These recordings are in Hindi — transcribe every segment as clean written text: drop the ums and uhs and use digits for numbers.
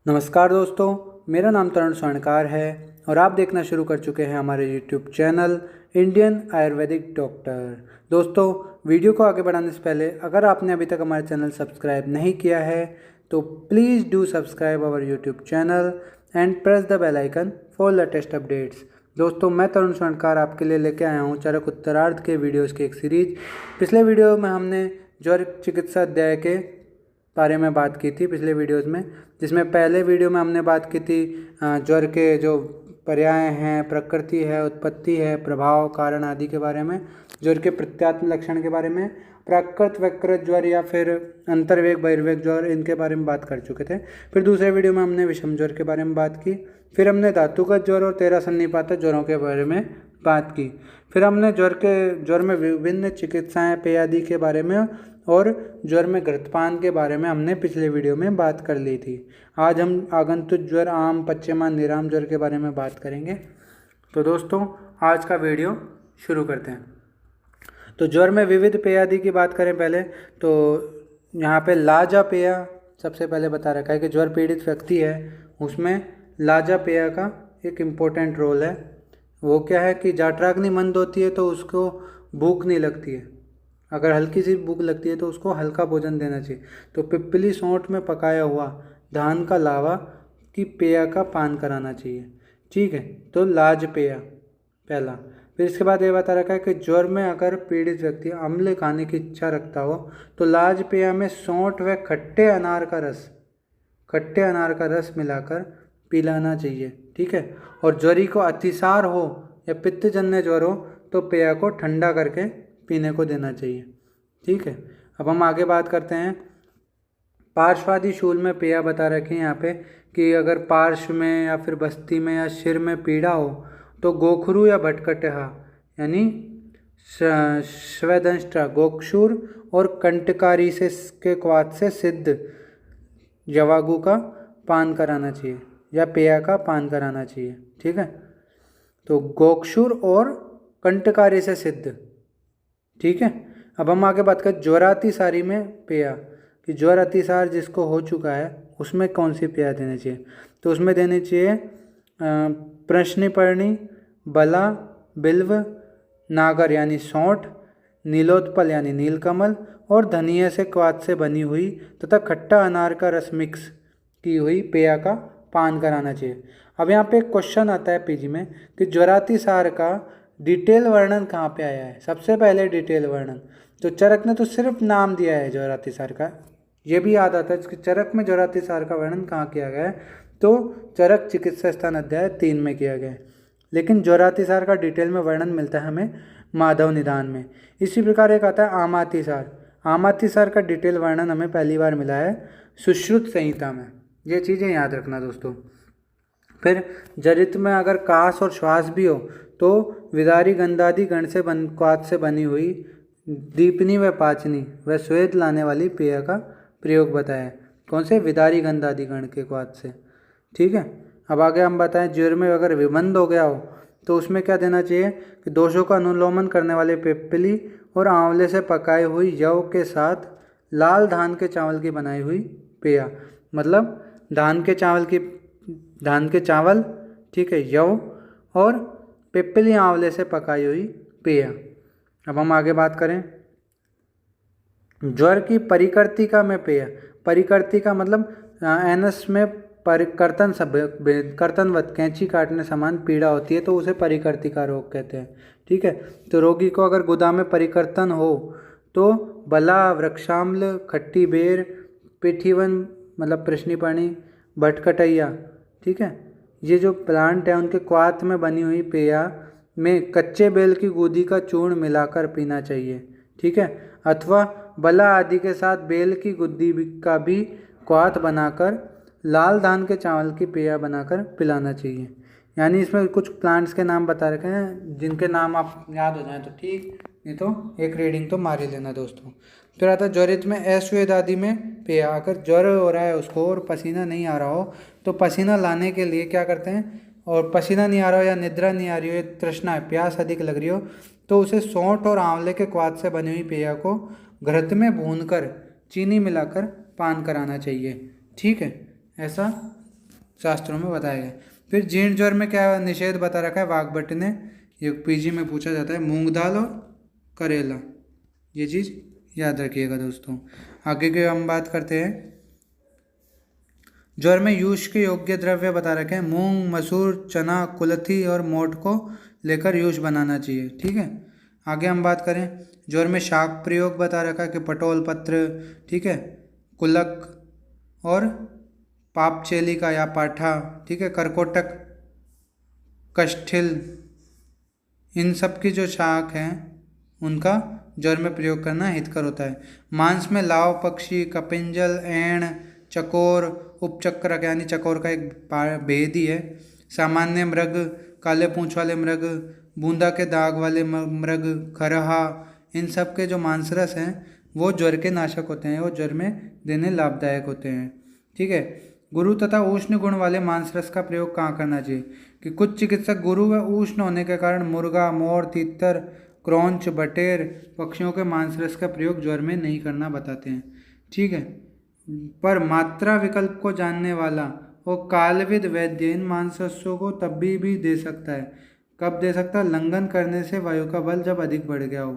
नमस्कार दोस्तों, मेरा नाम तरुण स्वर्णकार है और आप देखना शुरू कर चुके हैं हमारे YouTube channel Indian Ayurvedic doctor. दोस्तों, वीडियो को आगे बढ़ाने से पहले अगर आपने अभी तक हमारा चैनल सब्सक्राइब नहीं किया है तो please do subscribe our YouTube channel and press the bell icon for latest updates. दोस्तों, मैं तरुण स्वर्णकार आपके लिए लेके आया हूँ चरक उत्तरार्ध के वीडियोज़ की एक सीरीज। पिछले वीडियो में हमने ज्वर चिकित्सा अध्याय के बारे में बात की थी पिछले वीडियोस में, जिसमें पहले वीडियो में हमने बात की थी ज्वर के जो पर्याय हैं, प्रकृति है, उत्पत्ति है, प्रभाव, कारण आदि के बारे में, ज्वर के प्रत्यात्म लक्षण के बारे में, प्राकृत वैकृत ज्वर या फिर अंतर्वेग बहिर्वेग ज्वर, इनके बारे में बात कर चुके थे। फिर दूसरे वीडियो में हमने विषम ज्वर के बारे में बात की। फिर हमने धातुगत ज्वर और 13 सन्निपातक ज्वरों के बारे में बात की। फिर हमने ज्वर में विभिन्न चिकित्साएं, पेय आदि के बारे में और ज्वर में घृतपान के बारे में हमने पिछले वीडियो में बात कर ली थी। आज हम आगंतुक ज्वर, आम, पश्चिमा, निराम ज्वर के बारे में बात करेंगे। तो दोस्तों, आज का वीडियो शुरू करते हैं। तो ज्वर में विविध पेय आदि की बात करें पहले, तो यहाँ पे लाजा पेय सबसे पहले बता रखा है कि ज्वर पीड़ित व्यक्ति है उसमें लाजा पेय का एक इम्पोर्टेंट रोल है। वो क्या है कि जाठराग्नि मंद होती है तो उसको भूख नहीं लगती है, अगर हल्की सी भूख लगती है तो उसको हल्का भोजन देना चाहिए। तो पिप्पली सौंठ में पकाया हुआ धान का लावा की पेय का पान कराना चाहिए। ठीक है, तो लाज पेय पहला। फिर इसके बाद ये बता रखा है कि ज्वर में अगर पीड़ित व्यक्ति अम्ल खाने की इच्छा रखता हो तो लाज पेय में सौंठ व खट्टे अनार का रस मिलाकर पिलाना चाहिए। ठीक है, और ज्वरी को अतिसार हो या पित्तजन्य ज्वर हो तो पेय को ठंडा करके पीने को देना चाहिए। ठीक है, अब हम आगे बात करते हैं। पार्श्वादि शूल में पेय बता रखे हैं यहाँ पे कि अगर पार्श्व में या फिर बस्ती में या सिर में पीड़ा हो तो गोखरू या भटकटहा यानी स्वेदंष्ट्रा, गोक्षूर और कंटकारी से के क्वाथ से सिद्ध जवागु का पान कराना चाहिए या पेय का पान कराना चाहिए। ठीक है, तो गोक्षूर और कंटकारी से सिद्ध। ठीक है, अब हम आगे बात करें ज्वरातिसारी में पेय कि ज्वर अतिसार जिसको हो चुका है उसमें कौन सी पेय देनी चाहिए। तो उसमें देनी चाहिए प्रश्निपर्णी, बला, बिल्व, नागर यानी सौंठ, नीलोत्पल यानी नीलकमल और धनिया से क्वाथ से बनी हुई तथा खट्टा अनार का रस मिक्स की हुई पेय का पान कराना चाहिए। अब यहाँ पे एक क्वेश्चन आता है पीजी में कि ज्वरातिसार का डिटेल वर्णन कहाँ पे आया है। सबसे पहले डिटेल वर्णन तो चरक ने तो सिर्फ नाम दिया है ज्वरातिसार का, ये भी याद आता है कि चरक में ज्वरातिसार का वर्णन कहाँ किया गया है, तो चरक चिकित्सा स्थान अध्याय 3 में किया गया है। लेकिन ज्वरातिसार का डिटेल में वर्णन मिलता है हमें माधव निदान में। इसी प्रकार एक आता है आमातिसार। आमातिसार का डिटेल वर्णन हमें पहली बार मिला है सुश्रुत संहिता में। ये चीज़ें याद रखना दोस्तों। फिर जरित में अगर कास और श्वास भी हो तो विदारी गंधादि गण से क्वाथ से बनी हुई दीपनी व पाचनी व स्वेद लाने वाली पेय का प्रयोग बताया। कौन से? विदारी गंधादि गण के क्वाथ से। ठीक है, अब आगे हम बताएं ज्वर में अगर विबंध हो गया हो तो उसमें क्या देना चाहिए कि दोषों का अनुलोमन करने वाले पिप्पली और आंवले से पकाई हुई यव के साथ लाल धान के चावल की बनाई हुई पेय, मतलब धान के चावल, ठीक है, यव और पिप्पली आंवले से पकाई हुई पेय। अब हम आगे बात करें ज्वर की परिकर्तिका में पेय। परिकर्तिका मतलब एनस में कर्तनवत कैंची काटने समान पीड़ा होती है तो उसे परिकर्तिका रोग कहते हैं। ठीक है, तो रोगी को अगर गुदा में परिकर्तन हो तो बला, वृक्षाम्ल, खट्टी बेर, पिठीवन मतलब प्रश्निपर्णी, भटकटैया, ठीक है, ये जो प्लांट है उनके क्वाथ में बनी हुई पेय में कच्चे बेल की गूदी का चूर्ण मिलाकर पीना चाहिए। ठीक है, अथवा बला आदि के साथ बेल की गुद्दी का भी क्वाथ बनाकर लाल धान के चावल की पेय बनाकर पिलाना चाहिए। यानी इसमें कुछ प्लांट्स के नाम बता रखे हैं, जिनके नाम आप याद हो जाएं तो ठीक, नहीं तो एक रीडिंग तो मार ही लेना दोस्तों। फिर आता है ज्वरित में अश्वेद आदि में पिया। अगर ज्वर हो रहा है उसको और पसीना नहीं आ रहा हो तो पसीना लाने के लिए क्या करते हैं, और पसीना नहीं आ रहा हो या निद्रा नहीं आ रही हो या तृष्णा है, प्यास अधिक लग रही हो, तो उसे सौंठ और आंवले के क्वाथ से बनी हुई पेय को घृत में भूनकर चीनी मिलाकर पान कराना चाहिए। ठीक है, ऐसा शास्त्रों में बताया गया। फिर जीर्ण ज्वर में क्या निषेध बता रखा है वाघभट्ट ने, ये पीजी में पूछा जाता है, मूंग दाल और करेला, ये चीज़ याद रखिएगा दोस्तों। आगे की हम बात करते हैं, ज्वर में यूष के योग्य द्रव्य बता रखे हैं, मूंग, मसूर, चना, कुल्थी और मोठ को लेकर यूष बनाना चाहिए। ठीक है, आगे हम बात करें, ज्वर में शाक प्रयोग बता रखा है कि पटोल पत्र, ठीक है, कुलक और पापचेली का या पाठा, ठीक है, करकोटक, कष्ठिल, इन सब की जो शाक हैं उनका ज्वर में प्रयोग करना हितकर होता है। मांस में लाव पक्षी, कपिंजल, ऐण, चकोर, उपचक्रक यानी चकोर का एक भेद ही है, सामान्य मृग, काले पूंछ वाले मृग, बूंदा के दाग वाले मृग, खरहा, इन सब के जो मांसरस हैं वो ज्वर के नाशक होते हैं, वो ज्वर में देने लाभदायक होते हैं। ठीक है, गुरु तथा उष्ण गुण वाले मांसरस का प्रयोग कहाँ करना चाहिए, कि कुछ चिकित्सक गुरु व उष्ण होने के कारण मुर्गा, मोर, तीतर, क्रौंच, बटेर पक्षियों के मांसरस का प्रयोग ज्वर में नहीं करना बताते हैं। ठीक है, पर मात्रा विकल्प को जानने वाला और कालविद वैद्य इन मांसरसों को तब भी दे सकता है। कब दे सकता है, लंघन करने से वायु का बल जब अधिक बढ़ गया हो,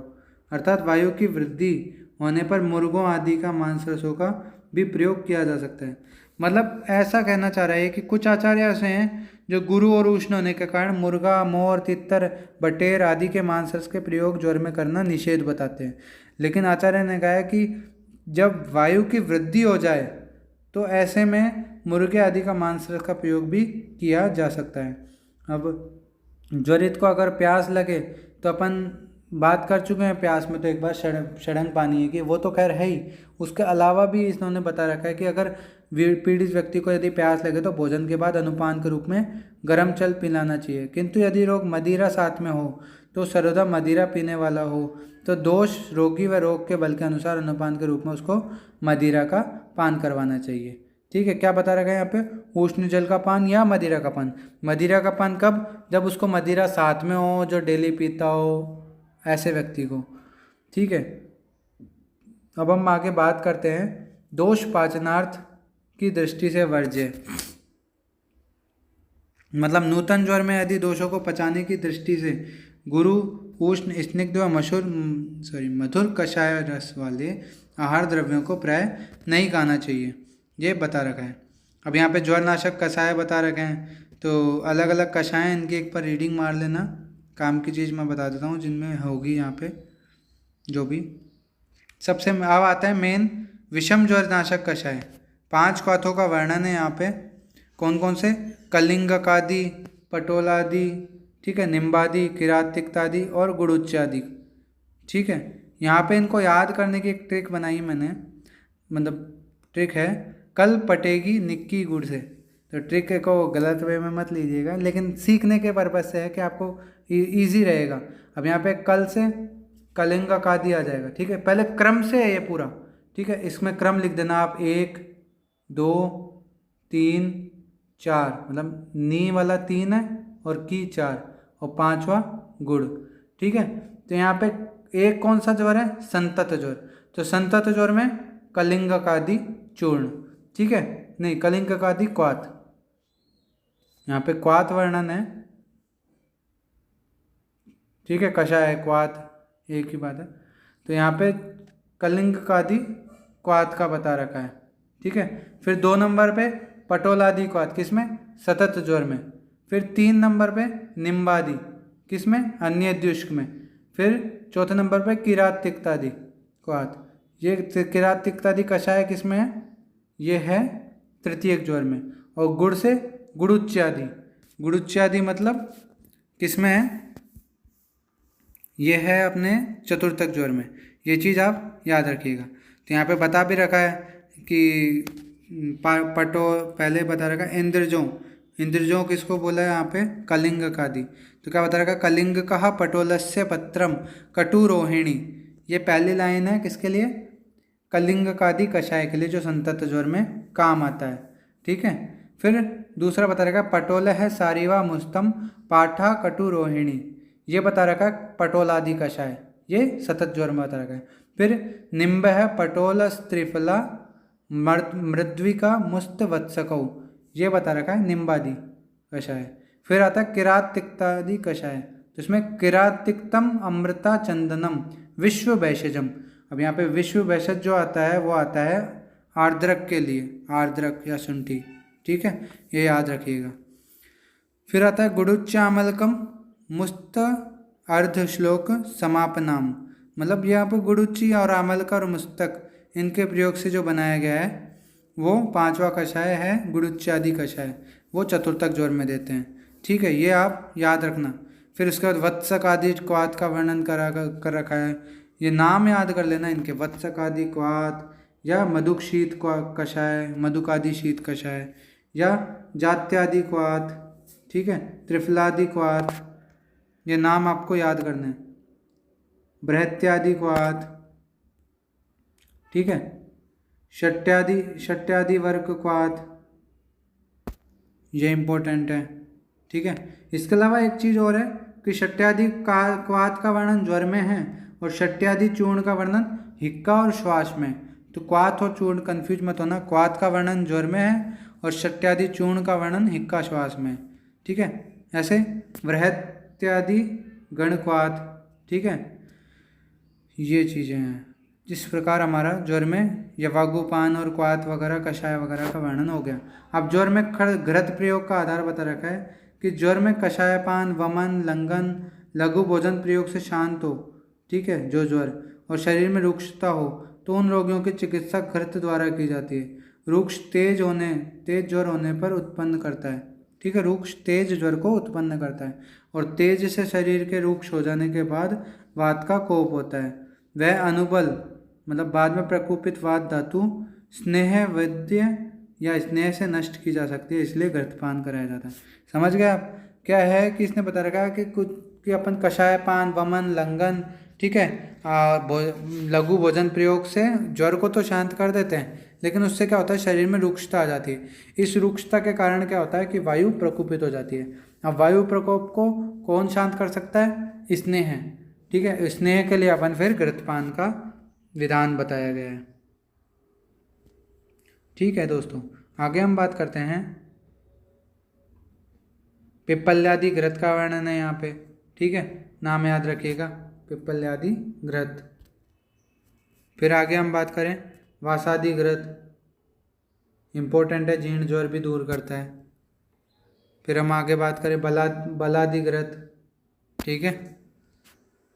अर्थात वायु की वृद्धि होने पर मुर्गों आदि का मांसरसों का भी प्रयोग किया जा सकता है। मतलब ऐसा कहना चाह रहा है कि कुछ आचार्य ऐसे हैं जो गुरु और उष्ण होने के कारण मुर्गा, मोर, तितर, बटेर आदि के मांसरस के प्रयोग ज्वर में करना निषेध बताते हैं, लेकिन आचार्य ने कहा कि जब वायु की वृद्धि हो जाए तो ऐसे में मुर्गे आदि का मांसरस का प्रयोग भी किया जा सकता है। अब ज्वरित को अगर प्यास लगे तो अपन बात कर चुके हैं, प्यास में तो एक बार षडंग पानी है कि वो तो खैर है ही, उसके अलावा भी इन्होंने बता रखा है कि अगर पीड़ित व्यक्ति को यदि प्यास लगे तो भोजन के बाद अनुपान के रूप में गर्म जल पिलाना चाहिए, किंतु यदि रोग मदिरा साथ में हो तो सर्वदा मदिरा पीने वाला हो तो दोष रोगी व रोग के बल के अनुसार अनुपान के रूप में उसको मदिरा का पान करवाना चाहिए। ठीक है, क्या बता रखा है यहाँ पे, उष्ण जल का पान या मदिरा का पान। मदिरा का पान कब, जब उसको मदिरा साथ में हो, जो डेली पीता हो ऐसे व्यक्ति को। ठीक है, अब हम आगे बात करते हैं दोष पाचनार्थ की दृष्टि से वर्ज्य, मतलब नूतन ज्वर में यदि दोषों को पचाने की दृष्टि से गुरु, उष्ण, स्निग्ध व मधुर कषाय रस वाले आहार द्रव्यों को प्राय नहीं खाना चाहिए, ये बता रखा है। अब यहाँ पे ज्वरनाशक कषाय बता रखे हैं, तो अलग अलग कषाय इनकी एक पर रीडिंग मार लेना, काम की चीज़ मैं बता देता हूँ जिनमें होगी यहाँ पे जो भी। सबसे अब आता है मेन विषम ज्वरनाशक कषाय, 5 क्वाथों का वर्णन है यहाँ पे, कौन कौन से, कलिंगकादि, पटोलादि, ठीक है, निम्बादि, किरातिक्तादि और गुड़ुच्यादि। ठीक है, यहाँ पे इनको याद करने की एक ट्रिक बनाई मैंने, मतलब ट्रिक है, कल पटेगी निक्की गुड़ से, तो ट्रिक को गलत वे में मत लीजिएगा, लेकिन सीखने के पर्पज से है कि आपको इजी रहेगा। अब यहाँ पे कल से कलिंगकादि आ जाएगा। ठीक है, पहले क्रम से है ये पूरा, ठीक है, इसमें क्रम लिख देना आप, 1 2 3 4, मतलब नी वाला 3 है और की 4 और 5वां गुड़। ठीक है, तो यहाँ पे एक कौन सा ज्वर है, संतत ज्वर, तो संतत ज्वर में कलिंगकादि चूर्ण, ठीक है, नहीं कलिंगकादि क्वाथ, यहाँ पे क्वाथ वर्णन है। ठीक है, कषाय क्वाथ एक ही बात है, तो यहाँ पे कलिंगकादि क्वाथ का बता रखा है। ठीक है, फिर 2 नंबर पे पटोलादि क्वाथ, किसमें, सतत ज्वर में। फिर 3 नंबर पे निम्बादि, किसमें, अन्य द्युष्क में। फिर 4थे नंबर पे किरातिक्तादि क्वाथ, ये किरातिक्तादि कषाय किसमें है, ये है तृतीयक ज्वर में। और गुड़ से गुड़ुच्यादि, गुड़ुच्यादि मतलब किसमें है, ये है अपने चतुर्थक ज्वर में। ये चीज़ आप याद रखिएगा। तो यहाँ पे बता भी रखा है कि पहले बता रखा है इंद्रजों, इंद्रजों किसको बोला है यहाँ पे, कलिंगकादि। तो क्या बता रखा, कलिंग कहा पटोलस्य पत्रम कटुरोहिणी, ये पहली लाइन है किसके लिए, कलिंगकादि कषाय के लिए, जो संतप्त ज्वर में काम आता है। ठीक है। फिर दूसरा बता रखा है पटोल है सारीवा मुस्तम पाठा कटु रोहिणी, ये बता रखा है पटोलादि कषाय, ये सतत ज्वर में बता रखा है। फिर निम्ब है पटोल त्रिफला मृद्विका मुस्त वत्सकौ, ये बता रखा है निम्बादि कषाय। फिर आता है किरात तिक्तादि कषाय, तो इसमें किरात तिक्तम अमृता चंदनम विश्व वैशजम। अब यहाँ पे विश्व वैशज जो आता है वो आता है आर्द्रक के लिए, आर्द्रक या शुंठी। ठीक है, ये याद रखिएगा। फिर आता है गुडुच्चामलकम मुस्त अर्ध श्लोक समापनाम, मतलब यहाँ पर गुडुच्ची और आमलका और मुस्तक, इनके प्रयोग से जो बनाया गया है वो पांचवा कषाय है गुडुच्चादि कषाय, वो चतुर्थक ज्वर में देते हैं। ठीक है, ये आप याद रखना। फिर उसके बाद वत्सक आदि क्वाथ का वर्णन कर रखा है, ये नाम याद कर लेना इनके, वत्सक आदि क्वाथ या मधुक शीत कषाय, मधुकादि शीत कषाय, या जात्यादि क्वाथ। ठीक है, त्रिफलादि क्वाथ, ये नाम आपको याद करने हैं, बृहत्यादि क्वाथ। ठीक है, शट्यादि वर्ग क्वाथ, ये इम्पोर्टेंट है। ठीक है, इसके अलावा एक चीज़ और है कि शट्यादि क्वाथ का वर्णन ज्वर में है और शट्यादि चूर्ण का वर्णन हिक्का और श्वास में। तो क्वाथ और चूर्ण कंफ्यूज मत होना, क्वाथ का वर्णन ज्वर में है और शट्यादि चूर्ण का वर्णन हिक्का श्वास में। ठीक है, ऐसे बृहत्यादि गण क्वाथ। ठीक है, ये चीज़ें हैं। जिस प्रकार हमारा ज्वर में यवागुपान और क्वाथ वगैरह कषाय वगैरह का वर्णन हो गया। अब ज्वर में घृत प्रयोग का आधार बता रखा है कि ज्वर में कषायपान, वमन, लंघन, लघु भोजन प्रयोग से शांत हो। ठीक है, जो ज्वर और शरीर में रुक्षता हो तो उन रोगियों की चिकित्सा घृत द्वारा की जाती है। रुक्ष तेज ज्वर होने पर उत्पन्न करता है। ठीक है, रुक्ष तेज ज्वर को उत्पन्न करता है और तेज से शरीर के रुक्ष हो जाने के बाद वात का कोप होता है। वह अनुबल मतलब बाद में प्रकोपित वात धातु स्नेह वैद्य या स्नेह से नष्ट की जा सकती है, इसलिए घृतपान कराया जाता है। समझ गए आप? क्या है कि इसने बता रखा है कि कुछ कि अपन कषायपान, वमन, लंघन, ठीक है, लघु भोजन प्रयोग से ज्वर को तो शांत कर देते हैं, लेकिन उससे क्या होता है, शरीर में रुक्षता आ जाती है। इस रुक्षता के कारण क्या होता है कि वायु प्रकोपित हो जाती है। अब वायु प्रकोप को कौन शांत कर सकता है? स्नेह। ठीक है, स्नेह के लिए अपन फिर घृतपान का विधान बताया गया है। ठीक है दोस्तों, आगे हम बात करते हैं पिप्पल्यादि घृत का वर्णन है यहाँ पे। ठीक है, नाम याद रखिएगा, पिप्पल्यादि घृत। फिर आगे हम बात करें वासादि घृत, इम्पोर्टेंट है, जीर्ण ज्वर भी दूर करता है। फिर हम आगे बात करें बलादि घृत। ठीक है,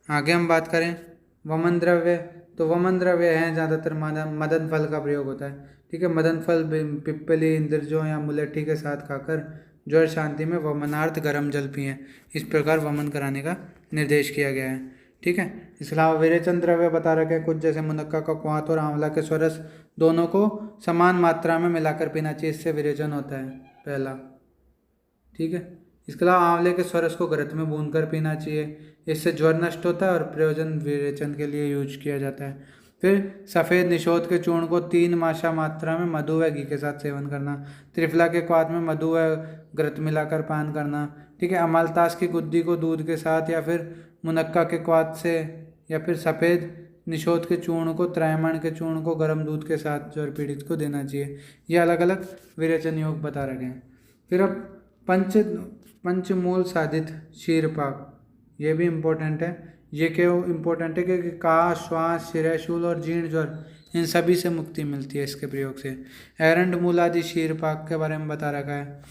आगे हम बात करें वमन द्रव्य, तो वमन द्रव्य है ज़्यादातर मदन फल का प्रयोग होता है। ठीक है, मदन फल पिप्पली, इंद्रजो या मुलेठी के साथ खाकर ज्वर शांति में वमनार्थ गर्म जल पिएं। इस प्रकार वमन कराने का निर्देश किया गया है। ठीक है, इसके अलावा विरेचन द्रव्य बता रखे हैं कुछ, जैसे मुनक्का का क्वाथ और आंवला के स्वरस दोनों को समान मात्रा में मिलाकर पीना चाहिए, इससे विरेचन होता है पहला। ठीक है, इसके अलावा आंवले के स्वरस को घृत में भून कर पीना चाहिए, इससे ज्वर नष्ट होता है और प्रयोजन विरेचन के लिए यूज किया जाता है। फिर सफ़ेद निशोध के चूर्ण को 3 माशा मात्रा में मधु व घी के साथ सेवन करना। त्रिफला के क्वाथ में मधु व घृत मिलाकर पान करना। ठीक है, अमालतास की गुद्दी को दूध के साथ या फिर मुनक्का के क्वाथ से या फिर सफ़ेद निशोध के चूर्ण को, त्रैमण के चूर्ण को गर्म दूध के साथ ज्वर पीड़ित को देना चाहिए। ये अलग अलग विरेचन योग बता रखे हैं। फिर अब पंचमूल साधित क्षीरपाक, ये भी इम्पोर्टेंट है। ये क्यों इम्पोर्टेंट है? क्योंकि काश, श्वास, शिरशूल और जीर्ण ज्वर इन सभी से मुक्ति मिलती है इसके प्रयोग से। एरंड मूल आदि क्षीरपाक के बारे में बता रखा है।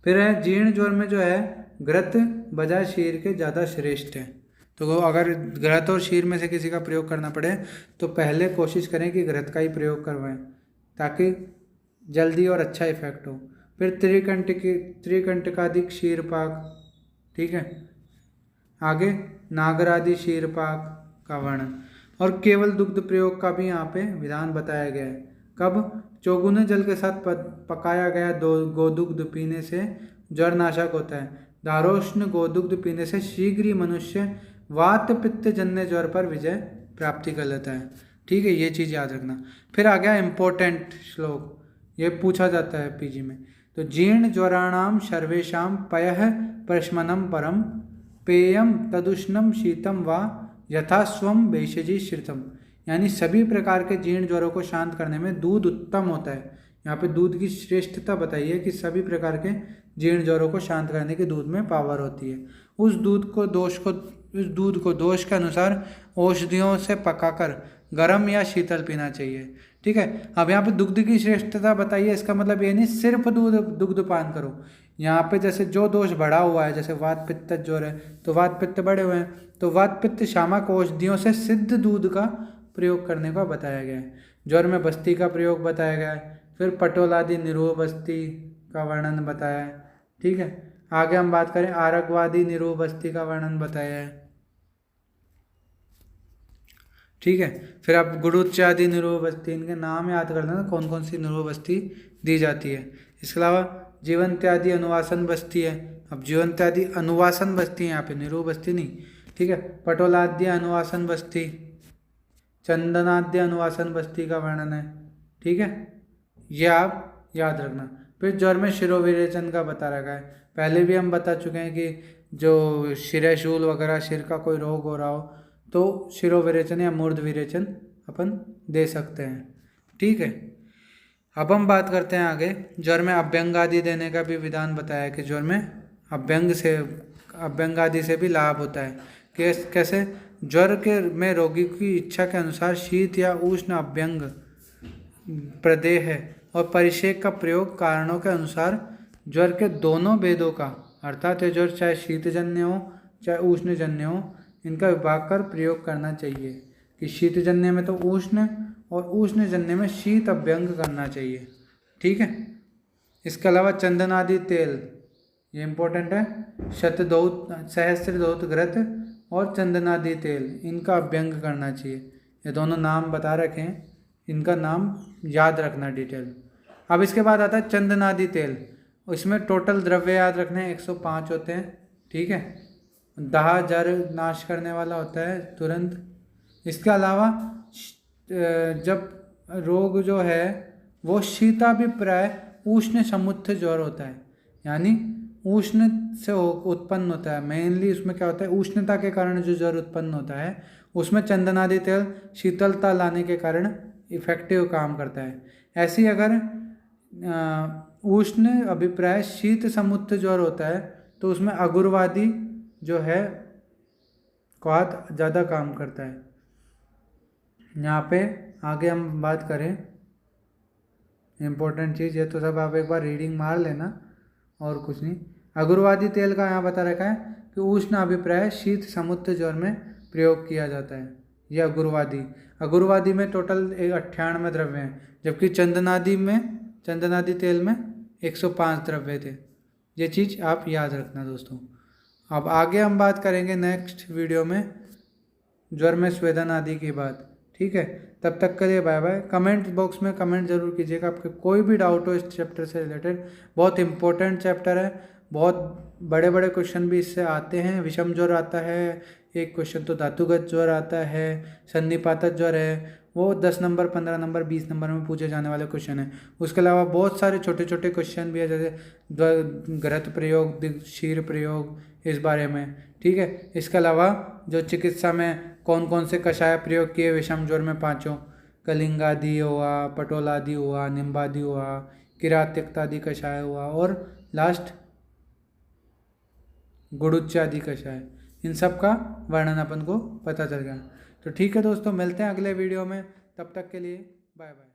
फिर है जीर्ण ज्वर में जो है घृत बजाय क्षीर के ज़्यादा श्रेष्ठ है। तो अगर घृत और क्षीर में से किसी का प्रयोग करना पड़े तो पहले कोशिश करें कि घृत का ही प्रयोग करवाएं, ताकि जल्दी और अच्छा इफेक्ट हो। फिर त्रिकंटकादि क्षीरपाक। ठीक है, आगे नागरादि क्षीरपाक का वर्णन और केवल दुग्ध प्रयोग का भी यहाँ पे विधान बताया गया है। कब? चौगुने जल के साथ पकाया गया गोदुग्ध पीने से ज्वर नाशक होता है। दारोष्ण गोदुग्ध पीने से शीघ्र ही मनुष्य वात पित्त जन्य ज्वर पर विजय प्राप्ति कर लेता है। ठीक है, ये चीज़ याद रखना। फिर आ गया इम्पोर्टेंट श्लोक, ये पूछा जाता है पीजी में। तो जीर्ण ज्वराणाम सर्वेशाम पयः प्रशमनम परम पेयम तदुष्णम शीतम वा यथास्वम भेषजी श्रितम। यानी सभी प्रकार के जीर्ण ज्वरों को शांत करने में दूध उत्तम होता है। यहाँ पे दूध की श्रेष्ठता बताई है कि सभी प्रकार के जीर्ण ज्वरों को शांत करने की दूध में पावर होती है। उस दूध को दोष के अनुसार औषधियों से पकाकर गर्म या शीतल पीना चाहिए। ठीक है, अब यहाँ पे दुग्ध की श्रेष्ठता बताई है, इसका मतलब ये नहीं सिर्फ दुग्ध पान करो। यहाँ पे जैसे जो दोष बढ़ा हुआ है, जैसे वात पित्त ज्वर है तो वात पित्त बढ़े हुए हैं, तो वात पित्त शामक औषधियों से सिद्ध दूध का प्रयोग करने का बताया गया है। ज्वर में बस्ती का प्रयोग बताया गया है। फिर पटोलादि निरोह बस्ती का वर्णन बताया है। ठीक है, आगे हम बात करें आरगवादी निरोह बस्ती का वर्णन बताया है। ठीक है, फिर आप गुरुचादी निरोह बस्ती, इनके नाम याद कर लेना कौन कौन सी निरोह बस्ती दी जाती है। इसके अलावा जीवंत्यादि अनुवासन बस्ती है। अब जीवंत्यादि अनुवासन बस्ती है, यहाँ पे निरोह बस्ती नहीं। ठीक है, पटोलाद्य अनुवासन बस्ती, चंदनाद्य अनुवासन बस्ती का वर्णन है। ठीक है, ये आप याद रखना। फिर ज्वर में शिरोविरेचन का बता रखा है। पहले भी हम बता चुके हैं कि जो शिरशूल वगैरह सिर का कोई रोग हो रहा हो तो शिरोविरेचन या मूर्ध विरेचन अपन दे सकते हैं। ठीक है, अब हम बात करते हैं आगे। ज्वर में अभ्यंग आदि देने का भी विधान बताया कि ज्वर में अभ्यंग आदि से भी लाभ होता है। कैसे? ज्वर के में रोगी की इच्छा के अनुसार शीत या उष्ण अभ्यंग प्रदेह है और परिषेक का प्रयोग कारणों के अनुसार ज्वर के दोनों भेदों का, अर्थात ये ज्वर चाहे शीतजन्य हो चाहे उष्णजन्य हो, इनका विभाग कर प्रयोग करना चाहिए कि शीतजन्य में तो उष्ण और उष्णजन्य में शीत अभ्यंग करना चाहिए। ठीक है, इसके अलावा चंदन आदि तेल, ये इंपॉर्टेंट है। शतदौत, सहस्त्रदौत घृत और चंदनादि तेल, इनका अभ्यंग करना चाहिए। ये दोनों नाम बता रखे हैं, इनका नाम याद रखना डिटेल। अब इसके बाद आता है चंदनादि तेल। इसमें टोटल द्रव्य याद रखने 105 होते हैं। ठीक है, दाह जर नाश करने वाला होता है तुरंत। इसके अलावा जब रोग जो है वो शीताभिप्राय उष्ण समुत्थ ज्वर होता है, यानी उष्ण से उत्पन्न होता है। मेनली उसमें क्या होता है, उष्णता के कारण जो ज्वर उत्पन्न होता है उसमें चंदनादि तेल शीतलता लाने के कारण इफेक्टिव काम करता है। ऐसे ही अगर उष्ण अभिप्राय शीत समुत्थ ज्वर होता है तो उसमें अगुरवादी जो है क्वाथ ज़्यादा काम करता है। यहाँ पे आगे हम बात करें इम्पोर्टेंट चीज़, ये तो सब आप एक बार रीडिंग मार लेना और कुछ नहीं। अगुरवादी तेल का यहाँ बता रखा है कि उष्ण अभिप्राय शीत समुत्थ ज्वर में प्रयोग किया जाता है। ये अगुरवादी में टोटल 98 द्रव्य हैं, जबकि चंदनादि तेल में 105 द्रव्य थे। ये चीज़ आप याद रखना दोस्तों। अब आगे हम बात करेंगे नेक्स्ट वीडियो में ज्वर में स्वेदन आदि की बात। ठीक है, तब तक के लिए बाय बाय। कमेंट बॉक्स में कमेंट जरूर कीजिएगा आपके कोई भी डाउट हो इस चैप्टर से रिलेटेड। बहुत इंपॉर्टेंट चैप्टर है, बहुत बड़े बड़े क्वेश्चन भी इससे आते हैं। विषम ज्वर आता है एक क्वेश्चन, तो धातुगत ज्वर आता है, सन्निपातक ज्वर है, वो 10 नंबर 15 नंबर 20 नंबर में पूछे जाने वाले क्वेश्चन है। उसके अलावा बहुत सारे छोटे छोटे क्वेश्चन भी है, जैसे घृत प्रयोग, क्षीर प्रयोग, इस बारे में। ठीक है, इसके अलावा जो चिकित्सा में कौन कौन से कषाय प्रयोग किए विषम ज्वर में, पाँचों, कलिंगादि हुआ, पटोलादि हुआ, निम्बादि हुआ, किरातिक्तादि कषाय हुआ और लास्ट गुड़ुच्चादि कषाय, इन सब का वर्णन अपन को पता चल गया। तो ठीक है दोस्तों, मिलते हैं अगले वीडियो में, तब तक के लिए बाय बाय।